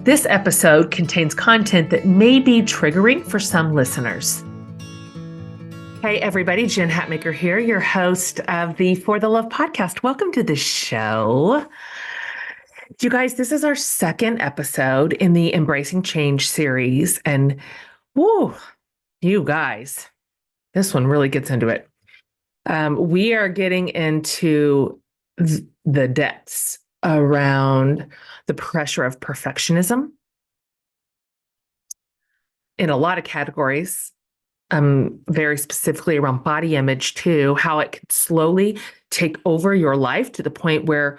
This episode contains content that may be triggering for some listeners. Hey, everybody, Jen Hatmaker here, your host of the For the Love podcast. Welcome to the show. You guys, this is our second episode in the Embracing Change series. And whoo, you guys, this one really gets into it. We are getting into the depths around the pressure of perfectionism in a lot of categories, very specifically around body image too, how it can slowly take over your life to the point where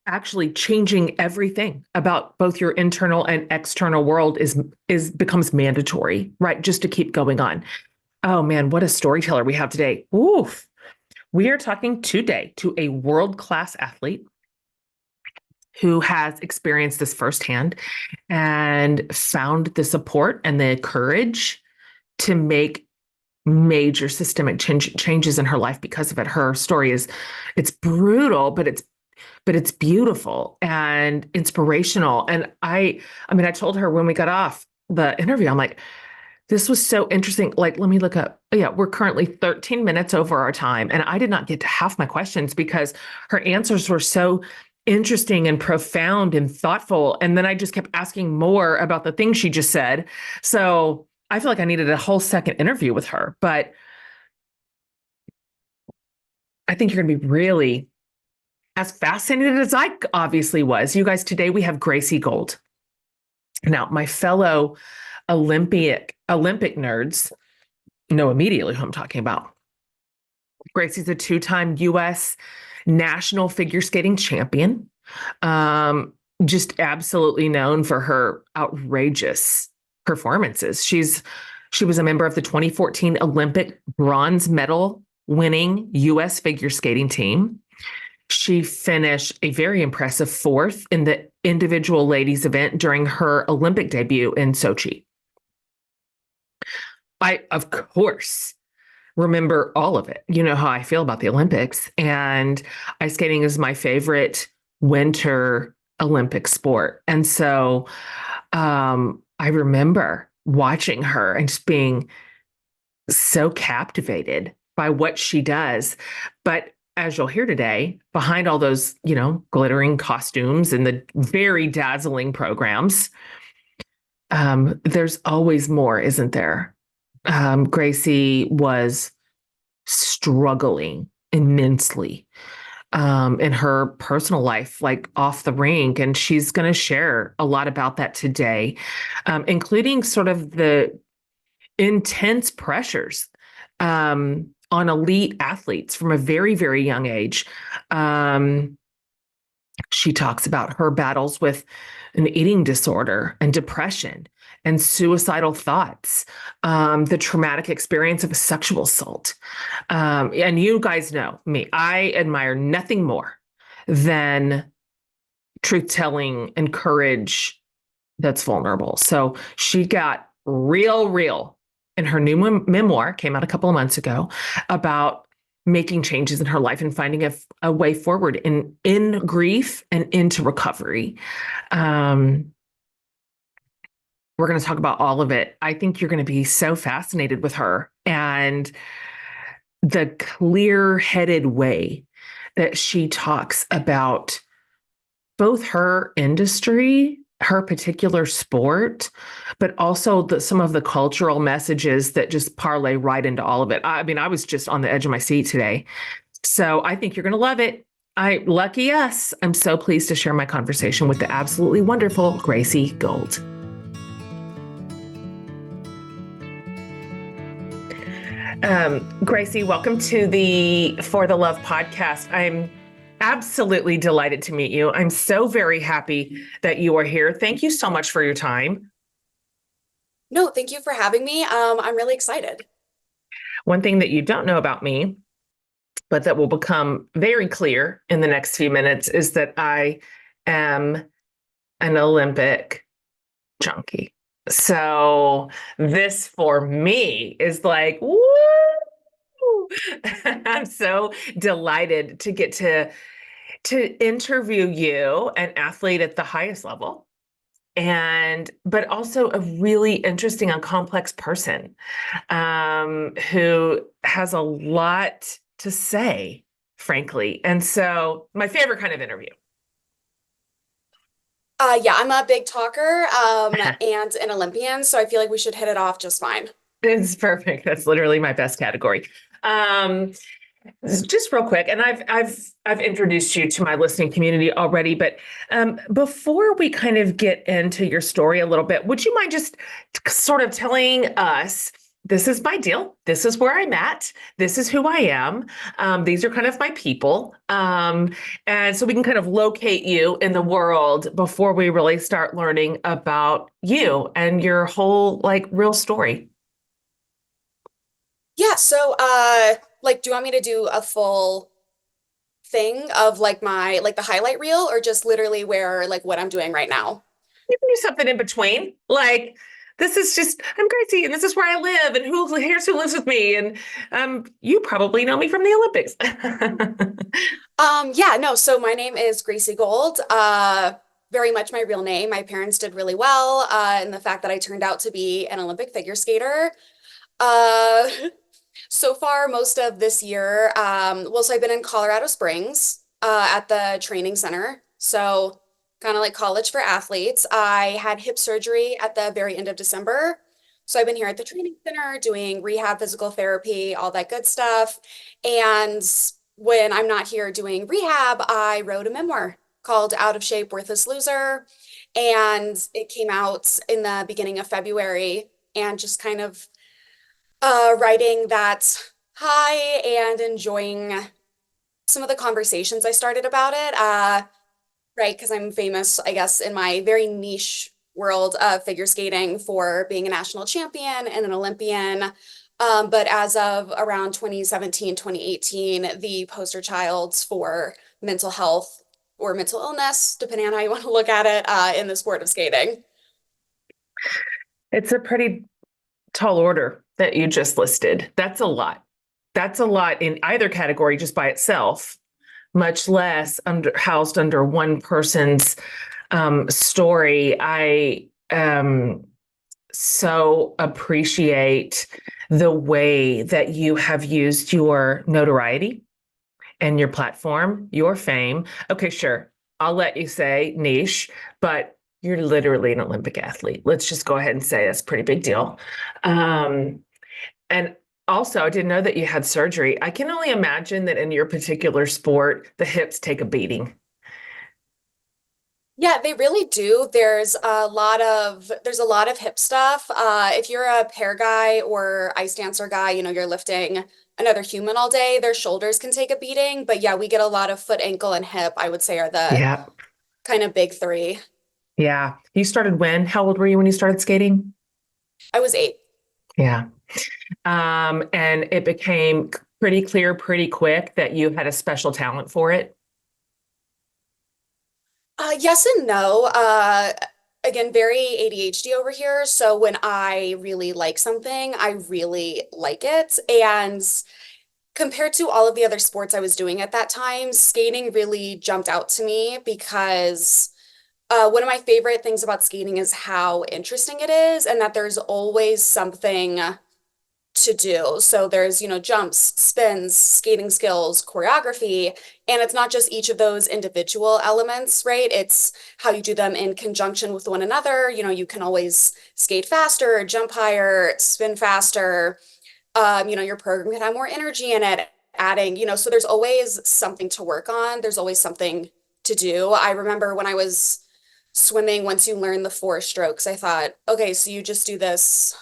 actually changing everything about both your internal and external world is becomes mandatory, right? Just to keep going on. Oh man, what a storyteller we have today. Oof. We are talking today to a world-class athlete who has experienced this firsthand and found the support and the courage to make major systemic changes in her life because of it. Her story it's brutal, but it's beautiful and inspirational. And I told her when we got off the interview, I'm like, this was so interesting. Like, let me look up. Yeah, we're currently 13 minutes over our time. And I did not get to half my questions because her answers were so interesting and profound and thoughtful. And then I just kept asking more about the things she just said. So I feel like I needed a whole second interview with her. But I think you're going to be really as fascinated as I obviously was. You guys, today we have Gracie Gold. Now, my fellow Olympic nerds know immediately who I'm talking about. Gracie's a two-time U.S. national figure skating champion, just absolutely known for her outrageous performances. She was a member of the 2014 Olympic bronze medal winning U.S. figure skating team. She finished a very impressive fourth in the individual ladies event during her Olympic debut in Sochi. I, of course, remember all of it. You know how I feel about the Olympics, and ice skating is my favorite winter Olympic sport. And so I remember watching her and just being so captivated by what she does. But as you'll hear today, behind all those, glittering costumes and the very dazzling programs, there's always more, isn't there? Gracie was struggling immensely in her personal life, like off the rink. And she's going to share a lot about that today, including sort of the intense pressures on elite athletes from a very, very young age. She talks about her battles with an eating disorder and depression and suicidal thoughts, the traumatic experience of a sexual assault. And you guys know me, I admire nothing more than truth-telling and courage that's vulnerable. So she got real in her new memoir, came out a couple of months ago, about making changes in her life and finding a way forward in grief and into recovery. We're going to talk about all of it. I think you're going to be so fascinated with her and the clear-headed way that she talks about both her industry, her particular sport, but also some of the cultural messages that just parlay right into all of it. I was just on the edge of my seat today. So I think you're going to love it. Lucky us. I'm so pleased to share my conversation with the absolutely wonderful Gracie Gold. Gracie, welcome to the For the Love podcast. I'm absolutely delighted to meet you. I'm so very happy that you are here. Thank you so much for your time. No, thank you for having me. I'm really excited. One thing that you don't know about me, but that will become very clear in the next few minutes, is that I am an Olympic junkie. So this for me is like, woo! I'm so delighted to get to interview you, an athlete at the highest level, and but also a really interesting and complex person who has a lot to say, frankly. And so, my favorite kind of interview. Yeah, I'm a big talker, and an Olympian, so I feel like we should hit it off just fine. It's perfect. That's literally my best category. Um, just real quick, and I've introduced you to my listening community already, but before we kind of get into your story a little bit, would you mind just sort of telling us, this is my deal, this is where I'm at, this is who I am, these are kind of my people, and so we can kind of locate you in the world before we really start learning about you and your whole like real story. Yeah, so like do you want me to do a full thing of like my like the highlight reel or just literally where like what I'm doing right now? You can do something in between. Like, this is just, I'm Gracie, and this is where I live, and here's who lives with me. And you probably know me from the Olympics. Yeah, no, so my name is Gracie Gold. Very much my real name. My parents did really well, in the fact that I turned out to be an Olympic figure skater. Uh, so far, most of this year, well, so I've been in Colorado Springs, at the training center. So kind of like college for athletes. I had hip surgery at the very end of December. So I've been here at the training center doing rehab, physical therapy, all that good stuff. And when I'm not here doing rehab, I wrote a memoir called Out of Shape, Worthless Loser. And it came out in the beginning of February and just kind of writing that high and enjoying some of the conversations I started about it. Right, because I'm famous, I guess, in my very niche world of figure skating for being a national champion and an Olympian. But as of around 2017, 2018, the poster child for mental health or mental illness, depending on how you want to look at it, in the sport of skating. It's a pretty tall order that you just listed. That's a lot. That's a lot in either category just by itself, much less housed under one person's story. I so appreciate the way that you have used your notoriety and your platform, your fame. Okay, sure. I'll let you say niche, but you're literally an Olympic athlete. Let's just go ahead and say that's a pretty big deal. And also, I didn't know that you had surgery. I can only imagine that in your particular sport, the hips take a beating. Yeah, they really do. There's a lot of hip stuff. If you're a pair guy or ice dancer guy, you're lifting another human all day, their shoulders can take a beating. But yeah, we get a lot of foot, ankle, and hip, I would say are the Yeah. kind of big three. Yeah. You started when? How old were you when you started skating? I was 8. Yeah. And it became pretty clear pretty quick that you had a special talent for it. Yes and no. Again, very ADHD over here. So when I really like something, I really like it. And compared to all of the other sports I was doing at that time, skating really jumped out to me because one of my favorite things about skating is how interesting it is and that there's always something to do. So there's, jumps, spins, skating skills, choreography, and it's not just each of those individual elements, right? It's how you do them in conjunction with one another. You can always skate faster, jump higher, spin faster. Your program can have more energy in it, adding, so there's always something to work on. There's always something to do. I remember when I was swimming, once you learn the 4 strokes, I thought, okay, so you just do this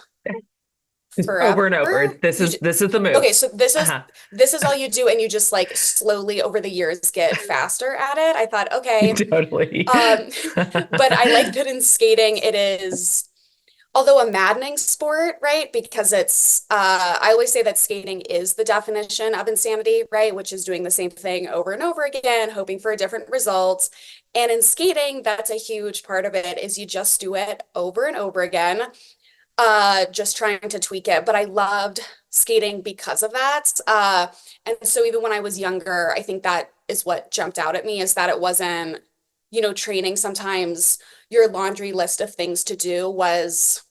Over and over. forever. This is the move. Okay, so this is Uh-huh. this is all you do, and you just like slowly over the years get faster at it. I thought, okay, Totally. um, but I like that in skating, it is, although a maddening sport, right? Because I always say that skating is the definition of insanity, right? Which is doing the same thing over and over again, hoping for a different result. And in skating, that's a huge part of it, is you just do it over and over again, just trying to tweak it. But I loved skating because of that. And so even when I was younger, I think that is what jumped out at me, is that it wasn't training, sometimes your laundry list of things to do was,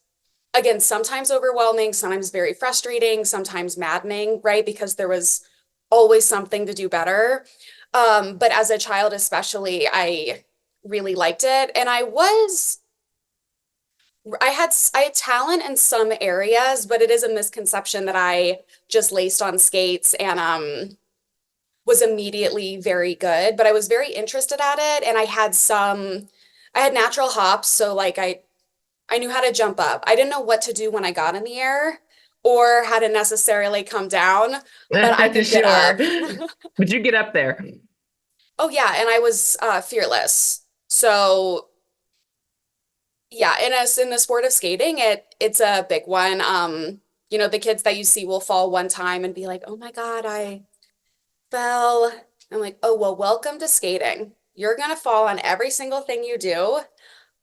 again, sometimes overwhelming, sometimes very frustrating, sometimes maddening, right? Because there was always something to do better. But as a child, especially, I really liked it. And I had talent in some areas, but it is a misconception that I just laced on skates and was immediately very good. But I was very interested at it, and I had natural hops, so like I knew how to jump up. I didn't know what to do when I got in the air or how to necessarily come down, but I could get Sure. up. But you get up there. Oh yeah, and I was fearless. So yeah, in the sport of skating, it's a big one. The kids that you see will fall one time and be like, "Oh my God, I fell." I'm like, "Oh, well, welcome to skating. You're gonna fall on every single thing you do."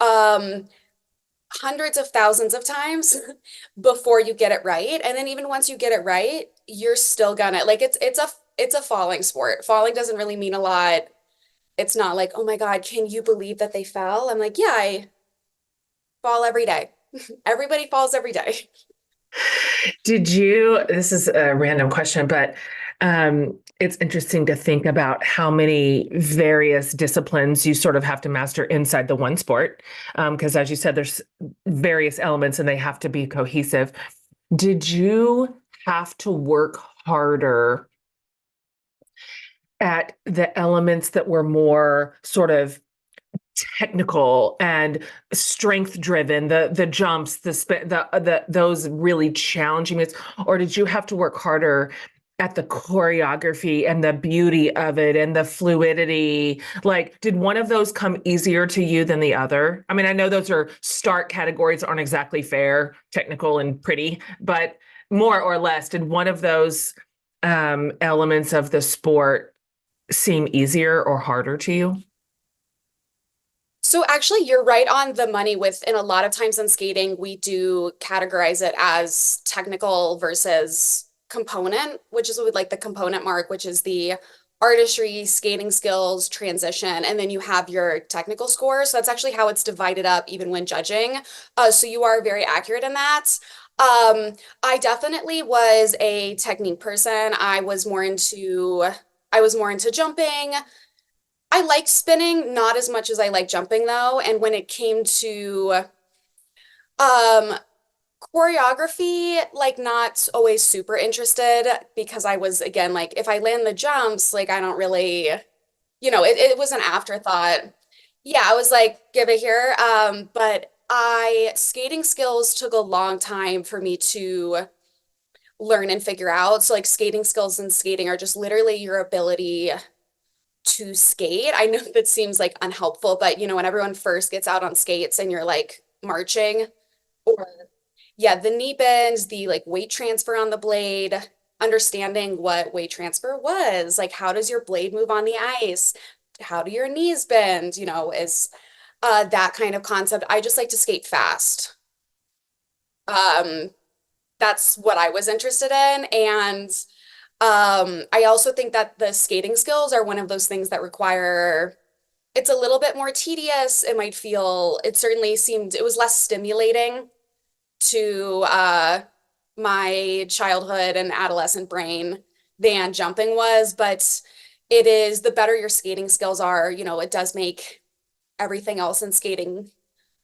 Um, Hundreds of thousands of times before you get it right. And then even once you get it right, you're still gonna like it's a falling sport. Falling doesn't really mean a lot. It's not like, "Oh my God, can you believe that they fell?" I'm like, "Yeah, I fall every day." Everybody falls every day. This is a random question, but it's interesting to think about how many various disciplines you sort of have to master inside the one sport. Because as you said, there's various elements and they have to be cohesive. Did you have to work harder at the elements that were more sort of technical and strength driven, the jumps, the those really challenging moves, or did you have to work harder at the choreography and the beauty of it and the fluidity? Like, did one of those come easier to you than the other? I mean, I know those are stark categories, aren't exactly fair, technical and pretty, but more or less, did one of those elements of the sport seem easier or harder to you? So actually, you're right on the money with, and a lot of times in skating, we do categorize it as technical versus component, which is what we like the component mark, which is the artistry, skating skills, transition, and then you have your technical score. So that's actually how it's divided up, even when judging. So you are very accurate in that. I definitely was a technique person. I was more into jumping. I liked spinning, not as much as I like jumping though. And when it came to um choreography, like not always super interested because I was again like if I land the jumps, like I don't really, it was an afterthought. Yeah, I was like, give it here. But I skating skills took a long time for me to learn and figure out. So like skating skills and skating are just literally your ability to skate. I know that seems like unhelpful, but when everyone first gets out on skates and you're like marching, or yeah, the knee bends, the like weight transfer on the blade, understanding what weight transfer was, like how does your blade move on the ice? How do your knees bend? Is that kind of concept. I just like to skate fast. Um, that's what I was interested in. And I also think that the skating skills are one of those things that require, it's a little bit more tedious. It certainly seemed, it was less stimulating to my childhood and adolescent brain than jumping was, but it is the better your skating skills are, it does make everything else in skating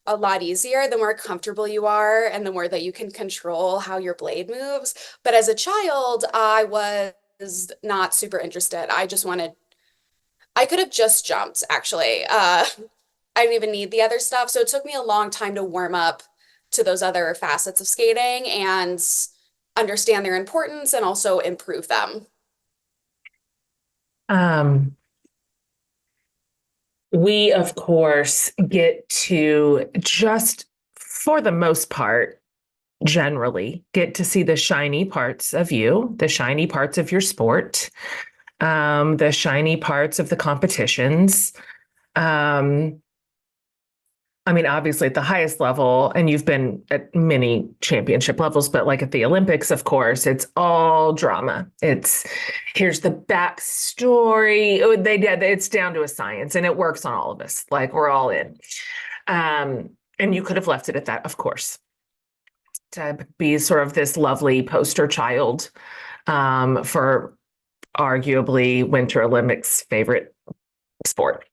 a lot easier the more comfortable you are and the more that you can control how your blade moves. But as a child, I was not super interested. I could have just jumped actually. I didn't even need the other stuff. So it took me a long time to warm up to those other facets of skating and understand their importance and also improve them. Um, we, of course, get to just, for the most part, generally get to see the shiny parts of you, the shiny parts of your sport, the shiny parts of the competitions. Um, I mean, obviously at the highest level, and you've been at many championship levels, but like at the Olympics, of course, it's all drama. It's here's the backstory. Oh, they did it's down to a science and it works on all of us. Like we're all in. And you could have left it at that, of course, to be sort of this lovely poster child for arguably Winter Olympics' favorite sport.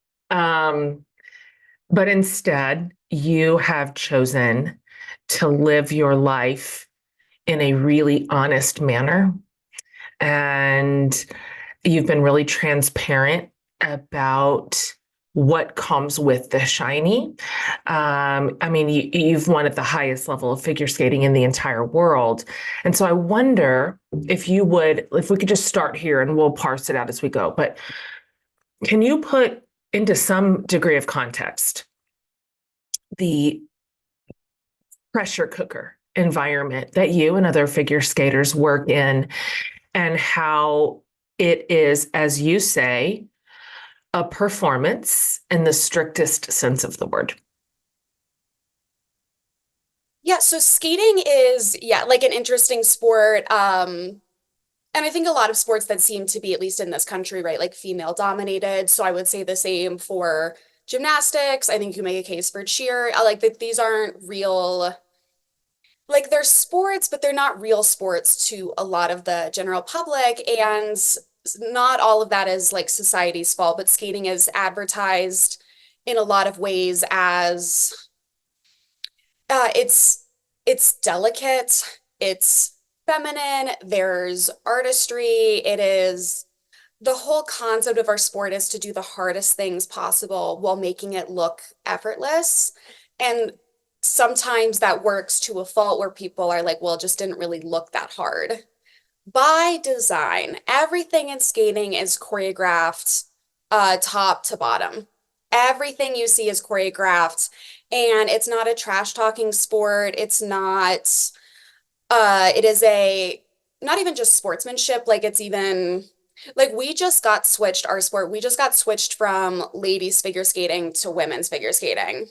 But instead, you have chosen to live your life in a really honest manner. And you've been really transparent about what comes with the shiny. I mean, you've won at the highest level of figure skating in the entire world. And so I wonder if we could just start here and we'll parse it out as we go. But can you put into some degree of context the pressure cooker environment that you and other figure skaters work in and how it is, as you say, a performance in the strictest sense of the word? Yeah, so skating is, yeah, like an interesting sport. And I think a lot of sports that seem to be, at least in this country, right, like female dominated. So I would say the same for gymnastics. I think you make a case for cheer. I like that these aren't real, like they're sports, but they're not real sports to a lot of the general public. And not all of that is like society's fault, but skating is advertised in a lot of ways as uh, it's it's delicate, it's feminine, there's artistry, it is the whole concept of our sport is to do the hardest things possible while making it look effortless. And sometimes that works to a fault where people are like, well, it just didn't really look that hard. By design, everything in skating is choreographed top to bottom. Everything you see is choreographed, and it's not a trash talking sport. It's not, it is a, not even just sportsmanship, like it's even, like we just got switched, our sport, we just got switched from ladies figure skating to women's figure skating.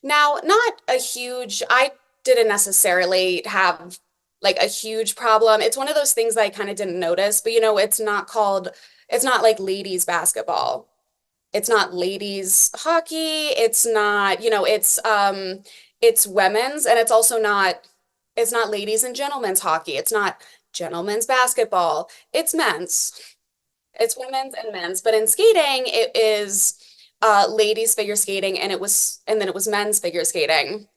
Now, not a huge, I didn't necessarily have like a huge problem. It's one of those things that I kind of didn't notice, but it's not called, it's not like ladies basketball. It's not ladies hockey. It's not, it's women's and it's also not, it's not ladies and gentlemen's hockey. It's not gentlemen's basketball. It's men's. It's women's and men's. But in skating, it is ladies figure skating and then it was men's figure skating.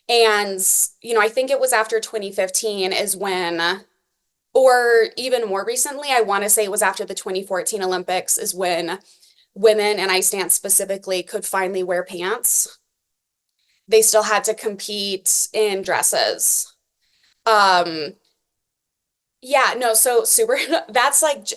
And, I think it was after 2015 is when, or even more recently, I want to say it was after the 2014 Olympics is when women and ice dance specifically could finally wear pants. They still had to compete in dresses. Um, yeah, no, so super, that's like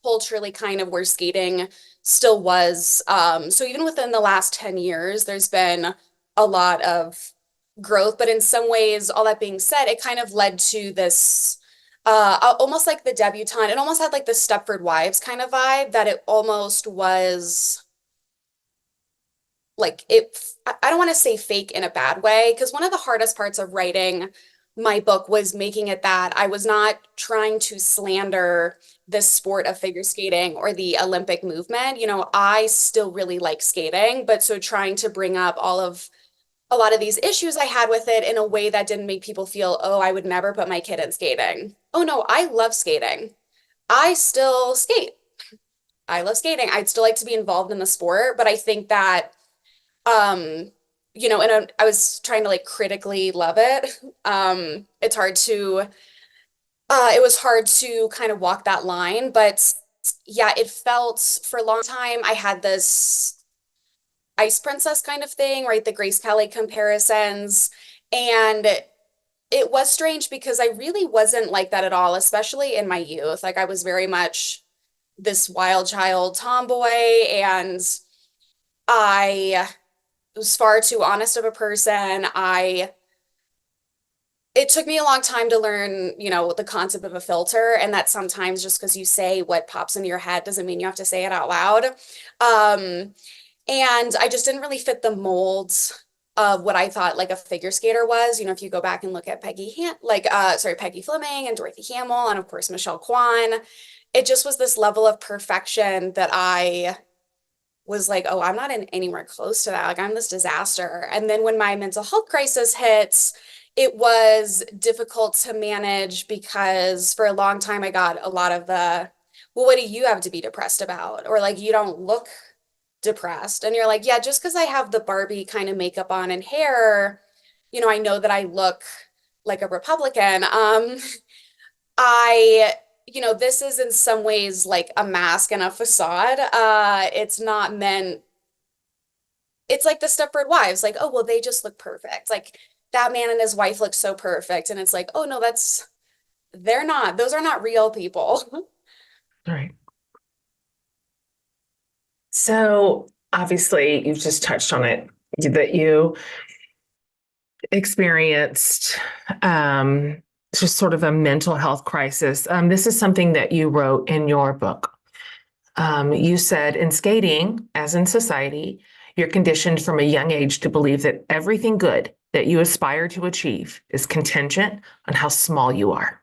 culturally kind of where skating still was. So even within the last 10 years, there's been a lot of growth, but in some ways, all that being said, it kind of led to this almost like the debutante. It almost had like the Stepford Wives kind of vibe that it almost was like it, I don't want to say fake in a bad way, because one of the hardest parts of writing my book was making it that I was not trying to slander this sport of figure skating or the Olympic movement. I still really like skating, but so trying to bring up a lot of these issues I had with it in a way that didn't make people feel, oh, I would never put my kid in skating. Oh no, I love skating. I still skate. I love skating. I'd still like to be involved in the sport, but I think that um, and I was trying to like critically love it. It's hard to it was hard to kind of walk that line, but yeah, it felt for a long time I had this Ice Princess kind of thing, right? The Grace Kelly comparisons. And it was strange because I really wasn't like that at all, especially in my youth. Like I was very much this wild child tomboy, and I was far too honest of a person. It took me a long time to learn, the concept of a filter, and that sometimes just because you say what pops into your head doesn't mean you have to say it out loud. And I just didn't really fit the mold of what I thought like a figure skater was. If you go back and look at Peggy Fleming and Dorothy Hamill and of course Michelle Kwan, it just was this level of perfection that I was like, oh, I'm not in anywhere close to that. Like I'm this disaster. And then when my mental health crisis hits, it was difficult to manage because for a long time I got a lot of well, what do you have to be depressed about? Or like, you don't look depressed. And you're like, yeah, just because I have the Barbie kind of makeup on and hair, I know that I look like a Republican. I, this is in some ways like a mask and a facade. It's not meant, it's like the Stepford Wives, like, oh, well, they just look perfect. Like that man and his wife look so perfect. And it's like, oh, no, they're not, those are not real people. Right. So obviously, you've just touched on it that you experienced just sort of a mental health crisis. This is something that you wrote in your book. You said, in skating, as in society, you're conditioned from a young age to believe that everything good that you aspire to achieve is contingent on how small you are.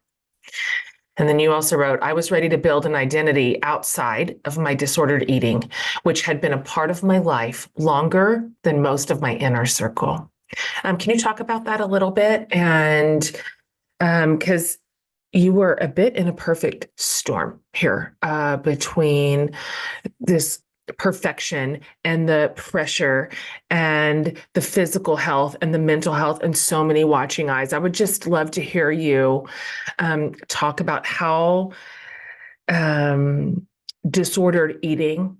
And then you also wrote, I was ready to build an identity outside of my disordered eating, which had been a part of my life longer than most of my inner circle. Can you talk about that a little bit? And because you were a bit in a perfect storm here between this perfection and the pressure and the physical health and the mental health and so many watching eyes. I would just love to hear you talk about how disordered eating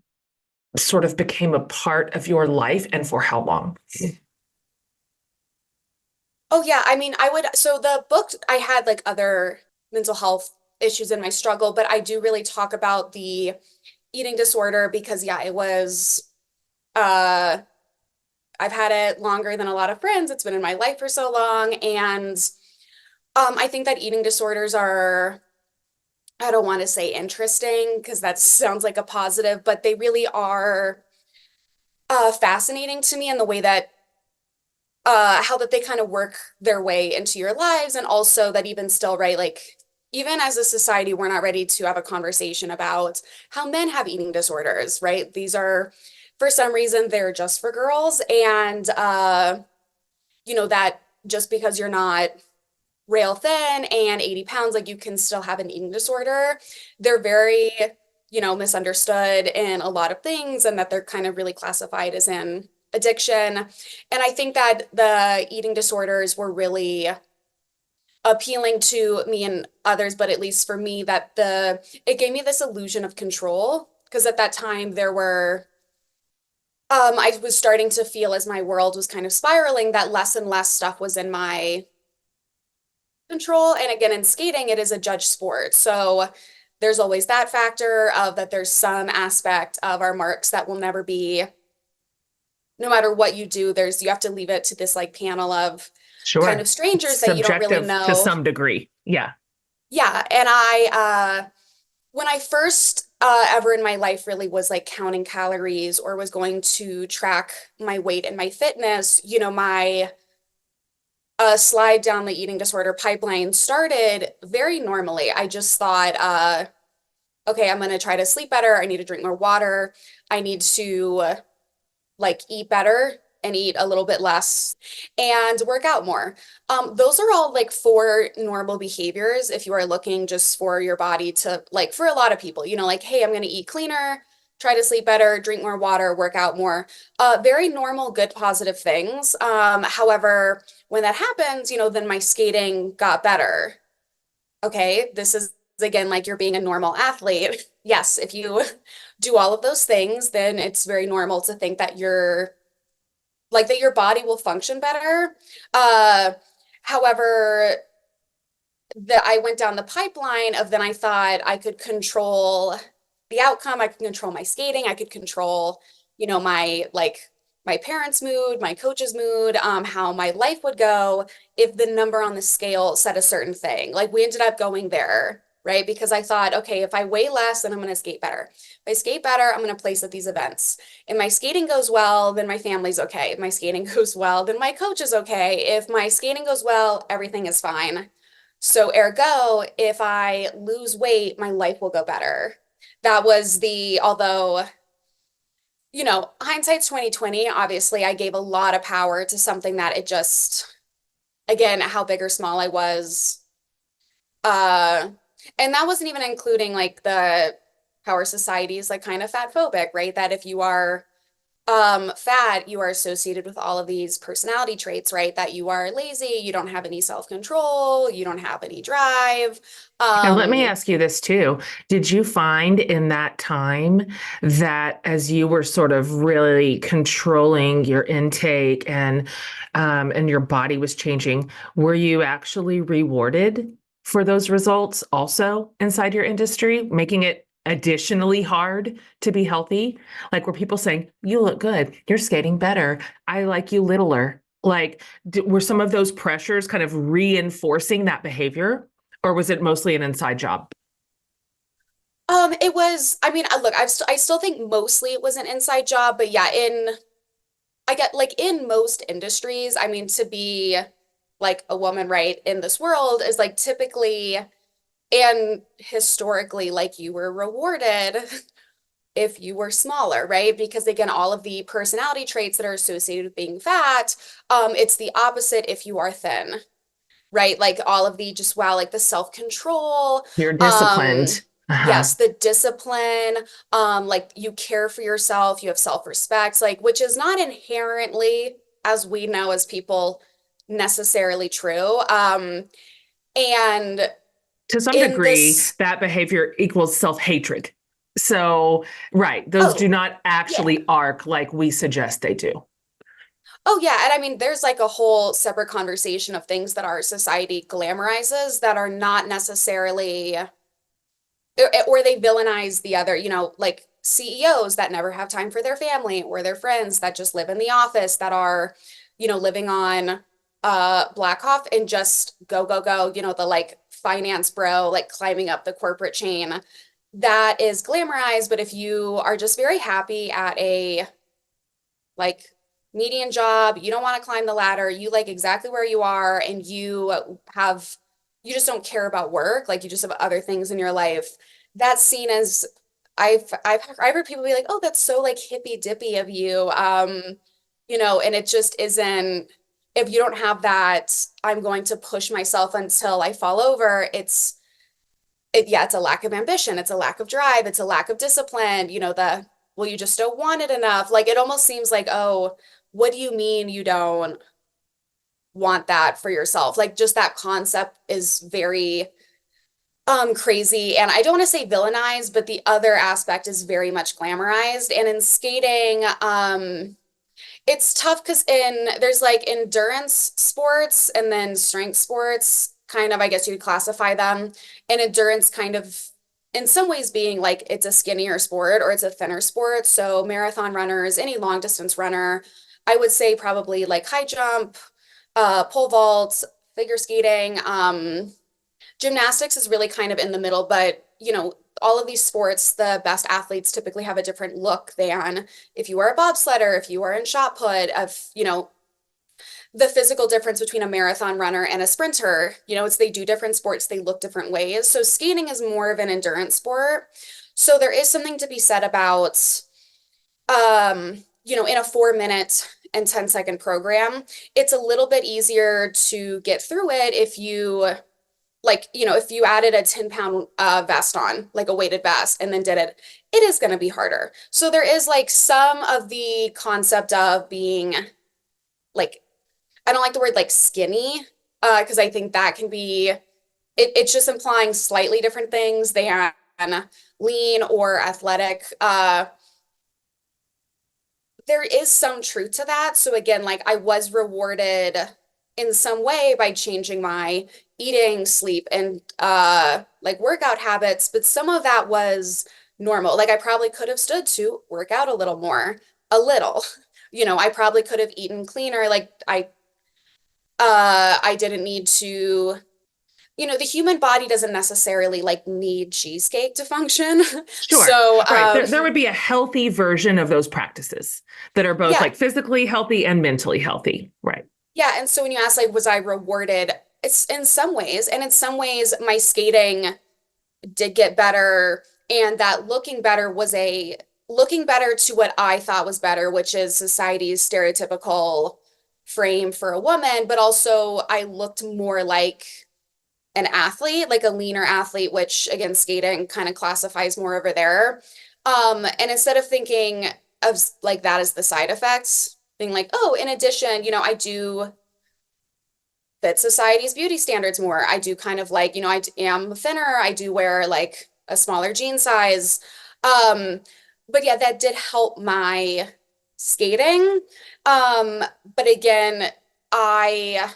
sort of became a part of your life and for how long. Oh yeah, I mean, so the book, I had like other mental health issues in my struggle, but I do really talk about the eating disorder because yeah, it was uh I've had it longer than a lot of friends. It's been in my life for so long. And I think that eating disorders are, I don't want to say interesting because that sounds like a positive, but they really are fascinating to me in the way that how that they kind of work their way into your lives. And also that even still, right, like even as a society, we're not ready to have a conversation about how men have eating disorders, right? These are, for some reason, they're just for girls. And, that just because you're not rail thin and 80 pounds, like you can still have an eating disorder. They're very, misunderstood in a lot of things and that they're kind of really classified as an addiction. And I think that the eating disorders were really appealing to me and others, but at least for me, that it gave me this illusion of control. Because at that time I was starting to feel as my world was kind of spiraling that less and less stuff was in my control. And again, in skating, it is a judge sport. So there's always that factor of that there's some aspect of our marks that will never be, no matter what you do, you have to leave it to this like panel of kind Sure. of strangers that you don't really Subjective to know. some degree. Yeah. Yeah. And when I first ever in my life really was like counting calories or was going to track my weight and my fitness, my slide down the eating disorder pipeline started very normally. I just thought, okay, I'm going to try to sleep better. I need to drink more water. I need to like eat better and eat a little bit less and work out more. Those are all like four normal behaviors if you are looking just for your body to like for a lot of people, like, hey, I'm going to eat cleaner, try to sleep better, drink more water, work out more. Very normal, good, positive things. However, when that happens, then my skating got better. Okay, this is again like you're being a normal athlete. Yes, if you do all of those things, then it's very normal to think that your body will function better. Uh, However, I went down the pipeline of then I thought I could control the outcome. I could control my skating. I could control, my parents' mood, my coach's mood, how my life would go if the number on the scale said a certain thing. Like we ended up going there. right? Because I thought, okay, if I weigh less, then I'm going to skate better. If I skate better, I'm going to place at these events. If my skating goes well, then my family's okay. If my skating goes well, then my coach is okay. If my skating goes well, everything is fine. So ergo, if I lose weight, my life will go better. That was although, hindsight's 2020, obviously I gave a lot of power to something that it just, again, how big or small I was. Uh, and that wasn't even including like the power societies, like kind of fat phobic, right? That if you are fat, you are associated with all of these personality traits, right? That you are lazy, you don't have any self-control, you don't have any drive. And let me Um, ask you this too. Did you find in that time that as you were sort of really controlling your intake and your body was changing, were you actually rewarded for those results also inside your industry, making it additionally hard to be healthy? Like were people saying, "You look good, you're skating better, I like you littler." Like were some of those pressures kind of reinforcing that behavior? Or was it mostly an inside job? it was, I mean, look, I still think mostly it was an inside job, but yeah, I get like in most industries, I mean, to be like a woman, right, in this world is like typically and historically, like you were rewarded if you were smaller, right? Because again, all of the personality traits that are associated with being fat, it's the opposite if you are thin, right? Like all of the just wow, like the self-control, You're um, disciplined. Uh-huh. yes, the discipline, like you care for yourself, you have self-respect, like which is not inherently, as we know as people, necessarily true. And To some in degree, this, that behavior equals self-hatred. So, right, those do oh, not yeah. actually arc like we suggest they do. Oh, yeah. And I mean, there's like a whole separate conversation of things that our society glamorizes that are not necessarily, or they villainize the other, like CEOs that never have time for their family or their friends that just live in the office that are, living on Black Off and just go, go, go, the like finance bro, like climbing up the corporate chain. That is glamorized. But if you are just very happy at a like median job, you don't want to climb the ladder, you like exactly where you are, and you just don't care about work, like you just have other things in your life. That's seen as I've heard people be like, oh, that's so like hippy dippy of you. And it just isn't if you don't have that, I'm going to push myself until I fall over, yeah, it's a lack of ambition, it's a lack of drive, it's a lack of discipline, well, you just don't want it enough. Like it almost seems like, oh, what do you mean you don't want that for yourself? Like just that concept is very crazy. And I don't want to say villainized, but the other aspect is very much glamorized. And in skating, it's tough because there's like endurance sports and then strength sports, kind of, I guess you could classify them. And endurance kind of in some ways being like it's a skinnier sport or it's a thinner sport. So marathon runners, any long distance runner, I would say probably like high jump, pole vault, figure skating. Gymnastics is really kind of in the middle, but all of these sports, the best athletes typically have a different look than if you are a bobsledder, if you are in shot put, the physical difference between a marathon runner and a sprinter, it's they do different sports, they look different ways. So skating is more of an endurance sport. So there is something to be said about, in a 4 minute and 10-second program, it's a little bit easier to get through it if you like, if you added a 10-pound vest on, like a weighted vest, and then did it, it is going to be harder. So there is like some of the concept of being like, I don't like the word like skinny, because I think that can be, it's just implying slightly different things than lean or athletic. There is some truth to that. So again, like I was rewarded in some way by changing my eating, sleep, and like workout habits, but some of that was normal. Like I probably could have stood to work out a little more, a little. I probably could have eaten cleaner. Like I didn't need to the human body doesn't necessarily like need cheesecake to function. Sure. So, Right. There would be a healthy version of those practices that are both yeah, like physically healthy and mentally healthy. Right. yeah. And so when you ask, like, was I rewarded? It's in some ways, and in some ways, my skating did get better, and that looking better to what I thought was better, which is society's stereotypical frame for a woman, but also I looked more like an athlete, like a leaner athlete, which again, skating kind of classifies more over there. And instead of thinking of like that as the side effects, being like, oh, in addition, I do fit society's beauty standards more. I do kind of like, I am thinner. I do wear like a smaller jean size. Um, but yeah, that did help my skating. Um, but again, I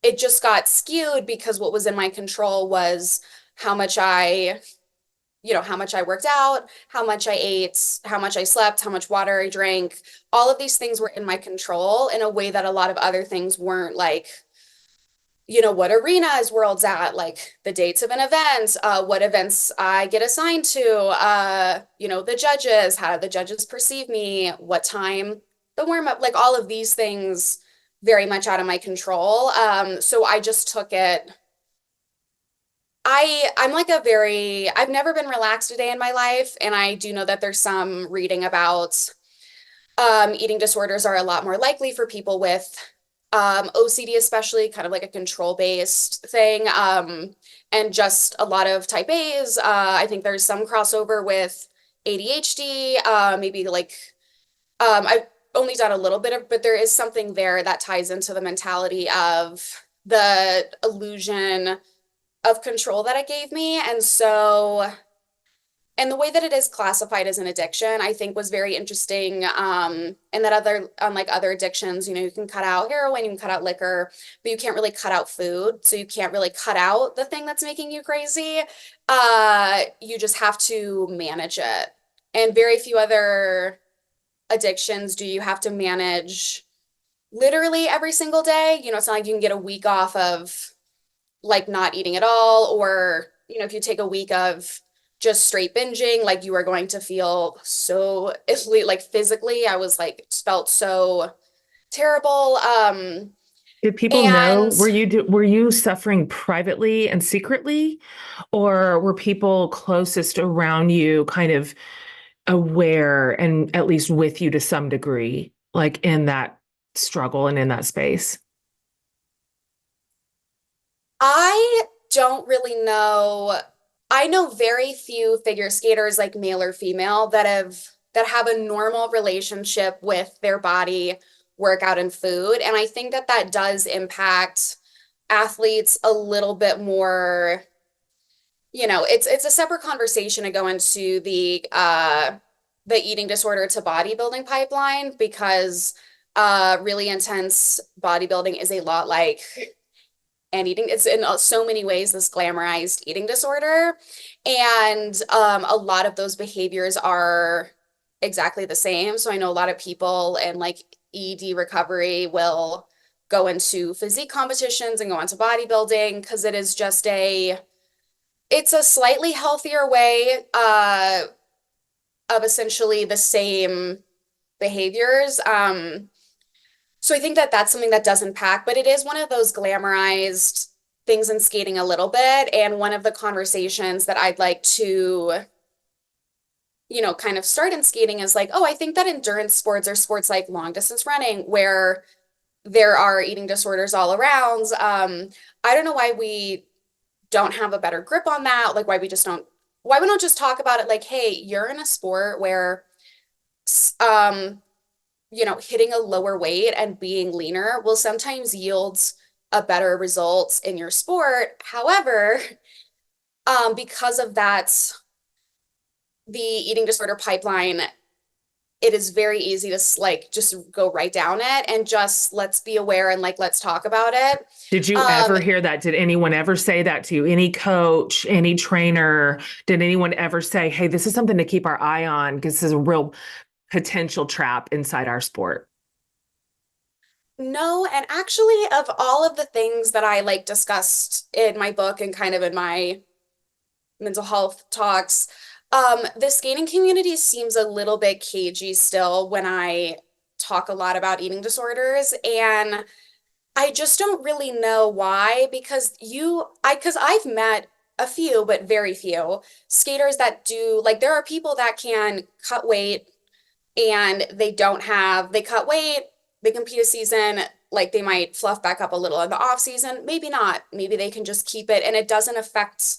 it just got skewed because what was in my control was how much I, how much I worked out, how much I ate, how much I slept, how much water I drank. All of these things were in my control in a way that a lot of other things weren't, like, what arena is Worlds at, like the dates of an event, what events I get assigned to, the judges, how do the judges perceive me, what time the warm up, like all of these things very much out of my control. So I just took it. I'm like I've never been relaxed a day in my life, and I do know that there's some reading about eating disorders are a lot more likely for people with OCD, especially kind of like a control-based thing, and just a lot of type A's. I think there's some crossover with ADHD, maybe like I've only done a little bit of, but there is something there that ties into the mentality of the illusion of control that it gave me. And the way that it is classified as an addiction, I think was very interesting. And that unlike other addictions, you can cut out heroin, you can cut out liquor, but you can't really cut out food. So you can't really cut out the thing that's making you crazy. You just have to manage it. And very few other addictions do you have to manage literally every single day. It's not like you can get a week off of like not eating at all, or if you take a week of just straight binging, like you are going to feel so like physically, I was like felt so terrible. Did people know? And Were you suffering privately and secretly, or were people closest around you kind of aware and at least with you to some degree, like in that struggle and in that space? I don't really know. I know very few figure skaters, like male or female, that have a normal relationship with their body, workout, and food. And I think that that does impact athletes a little bit more. It's a separate conversation to go into the eating disorder to bodybuilding pipeline, because really intense bodybuilding is a lot like and eating. It's in so many ways this glamorized eating disorder, and a lot of those behaviors are exactly the same. So I know a lot of people in like ED recovery will go into physique competitions and go into bodybuilding because it's a slightly healthier way of essentially the same behaviors. So I think that that's something that does impact, but it is one of those glamorized things in skating a little bit. And one of the conversations that I'd like to, kind of start in skating is like, oh, I think that endurance sports are sports like long distance running, where there are eating disorders all around. I don't know why we don't have a better grip on that. Like why we don't just talk about it like, hey, you're in a sport where, um, hitting a lower weight and being leaner will sometimes yield a better result in your sport. However, because of that, the eating disorder pipeline, it is very easy to like just go right down it and just let's be aware and like let's talk about it. Did you Um, ever hear that? Did anyone ever say that to you? Any coach, any trainer? Did anyone ever say, hey, this is something to keep our eye on because this is a real potential trap inside our sport? No, and actually, of all of the things that I like discussed in my book and kind of in my mental health talks, the skating community seems a little bit cagey still when I talk a lot about eating disorders. And I just don't really know why, because because I've met a few, but very few skaters that do, like, there are people that can cut weight and they cut weight, they compete a season, like they might fluff back up a little in the off season, maybe not, maybe they can just keep it and it doesn't affect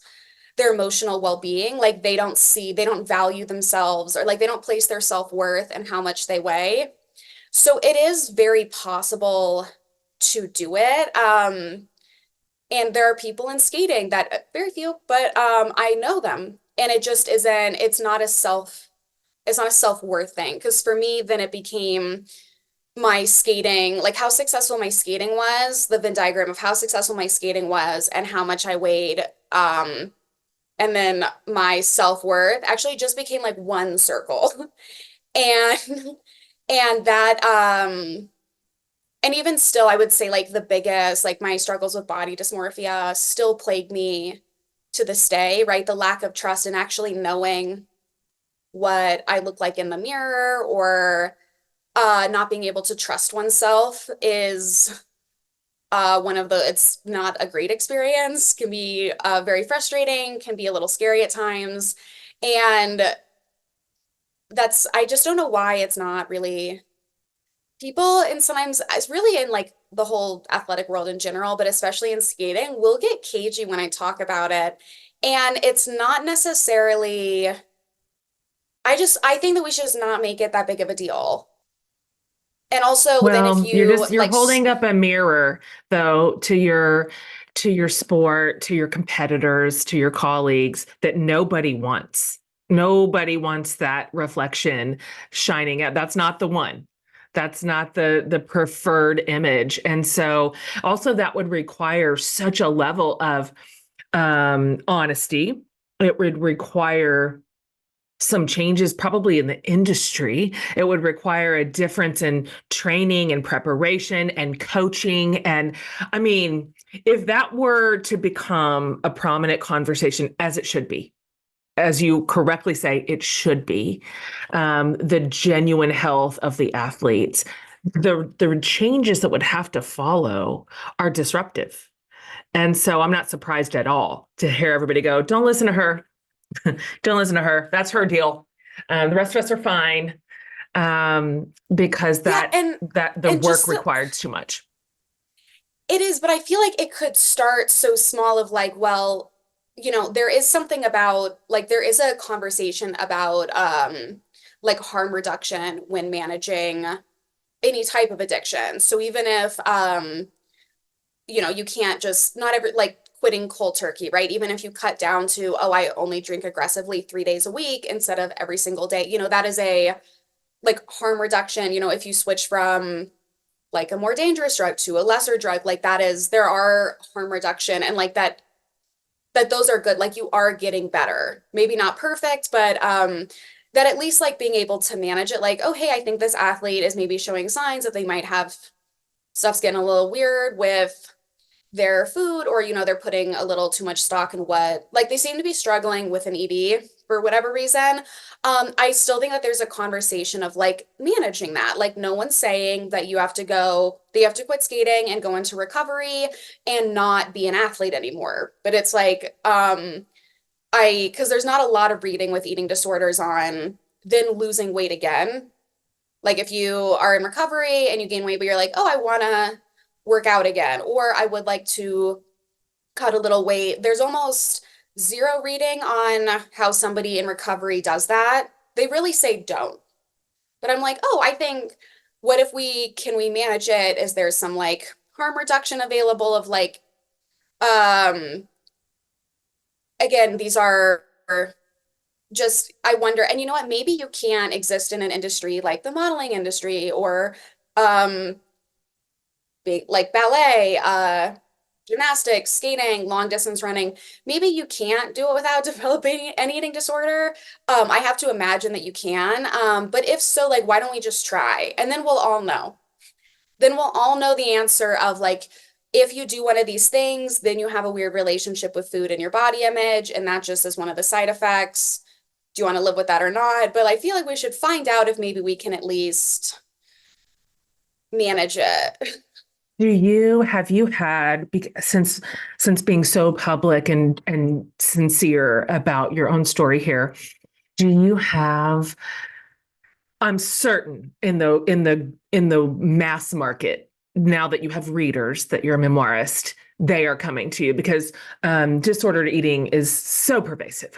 their emotional well-being. Like they don't value themselves, or like they don't place their self-worth and how much they weigh. So it is very possible to do it. And there are people in skating that very few, but I know them. And it just isn't, it's not a self-worth thing. Because for me, then it became my skating, like how successful my skating was, the Venn diagram of how successful my skating was and how much I weighed. And then my self-worth actually just became like one circle. And and that and even still, I would say like the biggest, like my struggles with body dysmorphia still plague me to this day, right? The lack of trust and actually knowing what I look like in the mirror, or not being able to trust oneself is one of the, it's not a great experience, can be very frustrating, can be a little scary at times. And I just don't know why it's not really people, and sometimes it's really in like the whole athletic world in general, but especially in skating, will get cagey when I talk about it. And it's not necessarily, I think that we should just not make it that big of a deal. And also then if Well, you you're like, holding up a mirror though to your sport, to your competitors, to your colleagues that nobody wants. Nobody wants that reflection shining out. That's not the one. That's not the preferred image. And so also that would require such a level of honesty. It would require some changes probably in the industry. It would require a difference in training and preparation and coaching. And I mean, if that were to become a prominent conversation, as it should be, as you correctly say, it should be, the genuine health of the athletes, the changes that would have to follow are disruptive. And so I'm not surprised at all to hear everybody go, don't listen to her. Don't listen to her. That's her deal. The rest of us are fine, because yeah, that the and work just required too much. it is, but I feel like it could start so small of like, well, there is something about like there is a conversation about like harm reduction when managing any type of addiction. So even if you can't just not every like quitting cold turkey, right? Even if you cut down to, oh, I only drink aggressively 3 days a week instead of every single day, that is a like harm reduction. If you switch from like a more dangerous drug to a lesser drug, like there are harm reduction and like that those are good. Like you are getting better. Maybe not perfect, but that at least like being able to manage it, like, oh, hey, I think this athlete is maybe showing signs that they might have stuff's getting a little weird with their food, or they're putting a little too much stock in what, like, they seem to be struggling with an ED for whatever reason. I still think that there's a conversation of like managing that. Like no one's saying that they have to quit skating and go into recovery and not be an athlete anymore, but it's like because there's not a lot of reading with eating disorders on then losing weight again. Like if you are in recovery and you gain weight, but you're like, oh, I want to work out again, or I would like to cut a little weight. There's almost zero reading on how somebody in recovery does that. They really say don't. But I'm like, oh, I think what if we manage it? Is there some like harm reduction available of like, um, again, these are just, I wonder, and you know what, maybe you can't exist in an industry like the modeling industry or um big like ballet, gymnastics, skating, long distance running. Maybe you can't do it without developing an eating disorder. I have to imagine that you can. But if so, like, why don't we just try? And then we'll all know. then we'll all know the answer of like, if you do one of these things, then you have a weird relationship with food and your body image, and that just is one of the side effects. Do you want to live with that or not? But I feel like we should find out if maybe we can at least manage it. Have you had since being so public and sincere about your own story here, do you have, I'm certain in the mass market, now that you have readers, that you're a memoirist, they are coming to you because disordered eating is so pervasive.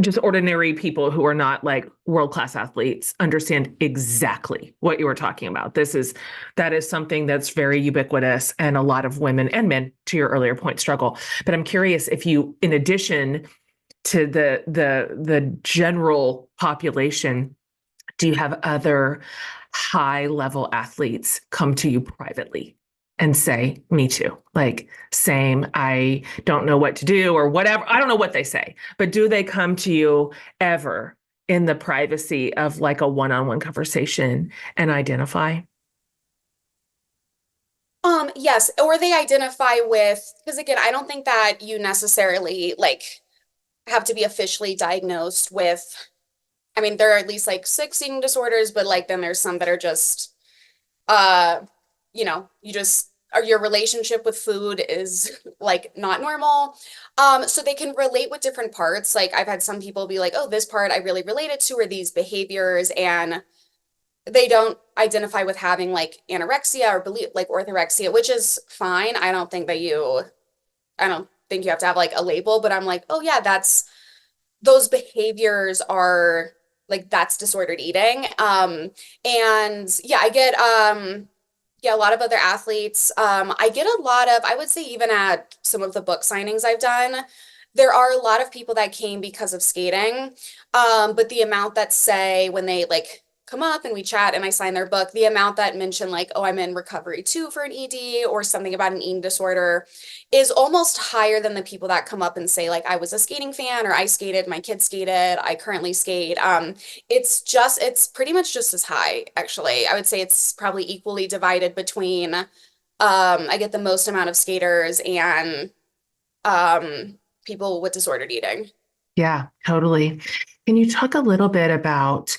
Just ordinary people who are not like world-class athletes understand exactly what you were talking about. That is something that's very ubiquitous, and a lot of women and men, to your earlier point, struggle. But I'm curious if you, in addition to the general population, do you have other high level athletes come to you privately and say, me too, like, same, I don't know what to do or whatever? I don't know what they say, but do they come to you ever in the privacy of like a one-on-one conversation and identify? Yes, or they identify with, because again, I don't think that you necessarily like have to be officially diagnosed with, I mean, there are at least like six eating disorders, but like then there's some that are just uh, you just or your relationship with food is like not normal. So they can relate with different parts. Like I've had some people be like, oh, this part I really related to, or these behaviors, and they don't identify with having like anorexia or believe like orthorexia, which is fine. I don't think you have to have like a label, but I'm like, oh yeah, those behaviors are like that's disordered eating. And yeah, I get yeah, a lot of other athletes. I get a lot of, I would say even at some of the book signings I've done, there are a lot of people that came because of skating. But the amount that say when they like come up and we chat and I sign their book, the amount that mention like, oh, I'm in recovery too for an ED or something about an eating disorder is almost higher than the people that come up and say like, I was a skating fan or I skated, my kid skated, I currently skate. It's pretty much just as high, actually. I would say it's probably equally divided between, I get the most amount of skaters and people with disordered eating. Yeah, totally. Can you talk a little bit about,